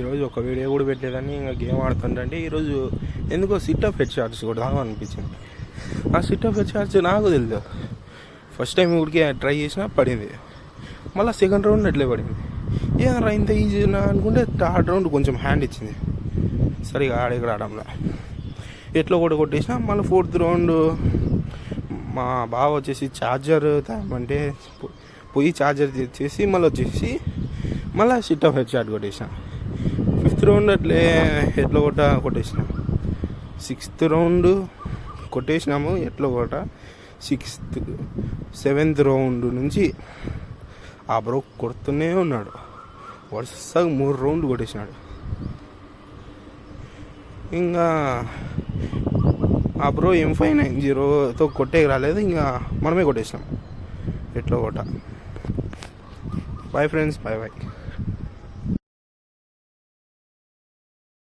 ఈరోజు ఒక వీడియో కూడా పెట్టలేదని ఇంకా గేమ్ ఆడుతుంటే ఈరోజు ఎందుకో సిటప్ హెడ్ షాట్స్ కూడా అనిపించింది. ఆ సిటప్ హెడ్ షాట్స్ నాకు తెలియదు. ఫస్ట్ టైం ఊరికి ట్రై చేసినా పడింది, మళ్ళీ సెకండ్ రౌండ్ అట్లే పడింది. ఏదైనా ఇంత ఈజీ అనుకుంటే థర్డ్ రౌండ్ కొంచెం హ్యాండ్ ఇచ్చింది, సరిగా ఆడేక్కడ ఆడంలో ఎట్లా కూడా కొట్టేసిన. మళ్ళీ ఫోర్త్ రౌండ్ మా బావ వచ్చేసి ఛార్జర్ అంటే పోయి ఛార్జర్ తెచ్చేసి మళ్ళీ సిటప్ హెడ్ షాట్ కొట్టేసిన. ఫిఫ్త్ రౌండ్ అట్లే ఎట్లా కొట్టేసిన. సిక్స్త్ రౌండ్ కొట్టేసినాము ఎట్లా సెవెంత్ రౌండ్ నుంచి ఆ బ్రో కొడుతూనే ఉన్నాడు. వరుసగా 3 రౌండ్లు కొట్టేసినాడు. ఇంకా ఆ బ్రో M590తో కొట్టేకి రాలేదు, ఇంకా మనమే కొట్టేసినాం ఎట్లా బాయ్ ఫ్రెండ్స్, బాయ్.